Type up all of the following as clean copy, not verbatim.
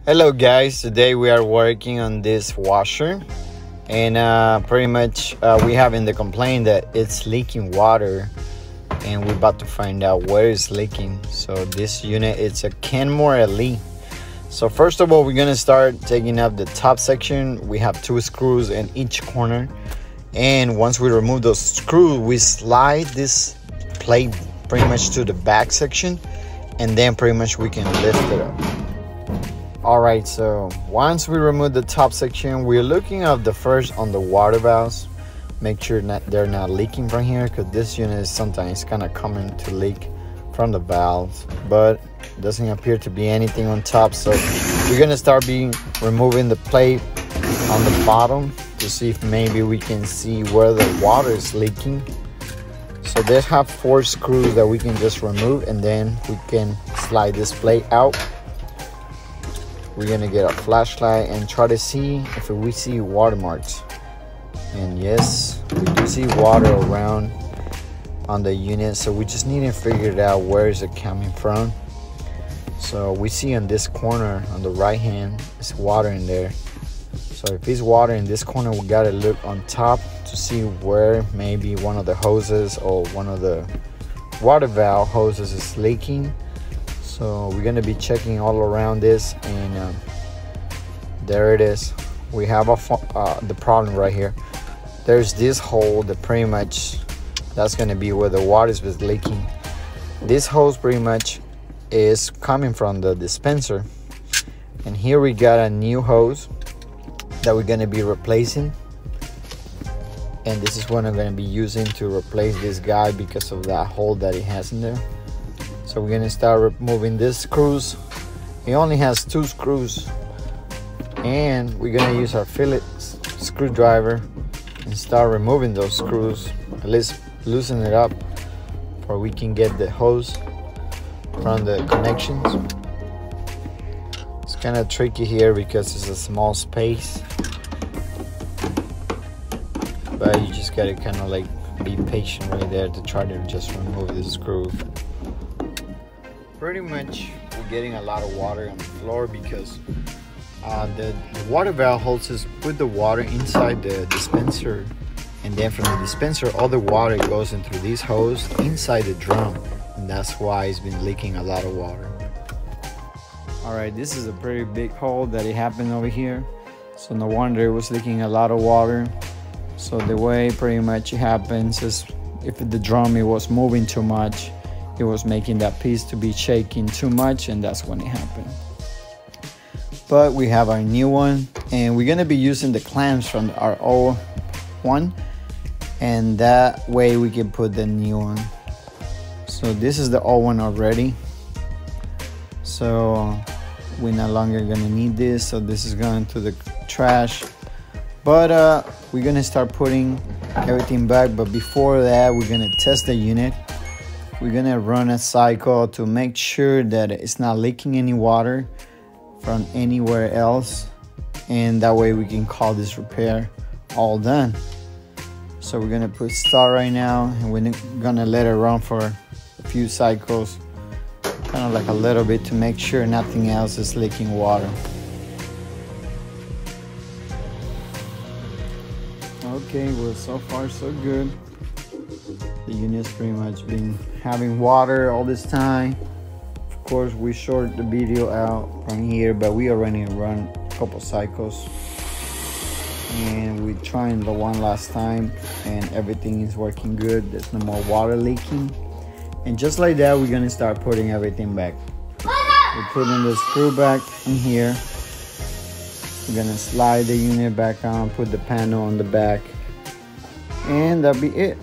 Hello guys, today we are working on this washer and pretty much we having the complaint that it's leaking water and we're about to find out where it's leaking. So this unit, it's a Kenmore LE. So first of all, we're gonna start taking up the top section. We have 2 screws in each corner, and once we remove those screws, we slide this plate pretty much to the back section, and then pretty much we can lift it up. All right, so once we remove the top section, we're looking at the first on the water valves. Make sure that they're not leaking from here, because this unit is sometimes kind of coming to leak from the valves, but doesn't appear to be anything on top. So we're gonna start removing the plate on the bottom to see if maybe we can see where the water is leaking. So they have 4 screws that we can just remove, and then we can slide this plate out. We're gonna get a flashlight and try to see if we see watermarks. And yes, we do see water around on the unit, so we just need to figure it out, where is it coming from. So we see on this corner on the right hand, it's water in there. So if it's water in this corner, we gotta look on top to see where maybe one of the hoses or one of the water valve hoses is leaking. So we're gonna be checking all around this, and there it is. We have the problem right here. There's this hole that pretty much, that's gonna be where the water is leaking. This hose pretty much is coming from the dispenser, and here we got a new hose that we're gonna be replacing, and this is what I'm gonna be using to replace this guy because of that hole that it has in there. So we're gonna start removing these screws. It only has 2 screws, and we're gonna use our fillet screwdriver and start removing those screws, at least loosen it up, or we can get the hose from the connections. It's kind of tricky here because it's a small space, but you just gotta kind of like be patient right there to try to just remove the screw. Pretty much we're getting a lot of water on the floor because the water valve hoses put the water inside the dispenser, and then from the dispenser all the water goes into this hose inside the drum, and that's why it's been leaking a lot of water. All right, this is a pretty big hole that it happened over here, so no wonder it was leaking a lot of water. So the way pretty much it happens is if the drum it was moving too much, it was making that piece to be shaking too much, and that's when it happened. But we have our new one, and we're gonna be using the clamps from our old one, and that way we can put the new one. So this is the old one already, so we're no longer gonna need this, so this is going to the trash. But we're gonna start putting everything back, but before that we're gonna test the unit. We're gonna run a cycle to make sure that it's not leaking any water from anywhere else, and that way we can call this repair all done. So we're gonna put start right now, and we're gonna let it run for a few cycles, kind of like a little bit, to make sure nothing else is leaking water. Okay, well, so far so good. The unit's pretty much been having water all this time. Of course, we short the video out from here, but we already run a couple cycles, and we tried the one last time, and everything is working good. There's no more water leaking, and just like that, we're gonna start putting everything back. We're putting the screw back in here. We're gonna slide the unit back on, put the panel on the back, and that'll be it.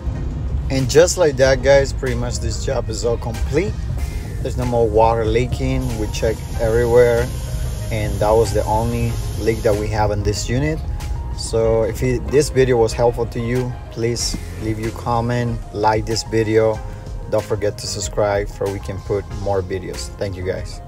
And just like that, guys, pretty much this job is all complete. There's no more water leaking. We checked everywhere, and that was the only leak that we have in this unit. So if this video was helpful to you, please leave your comment, like this video. Don't forget to subscribe so we can put more videos. Thank you, guys.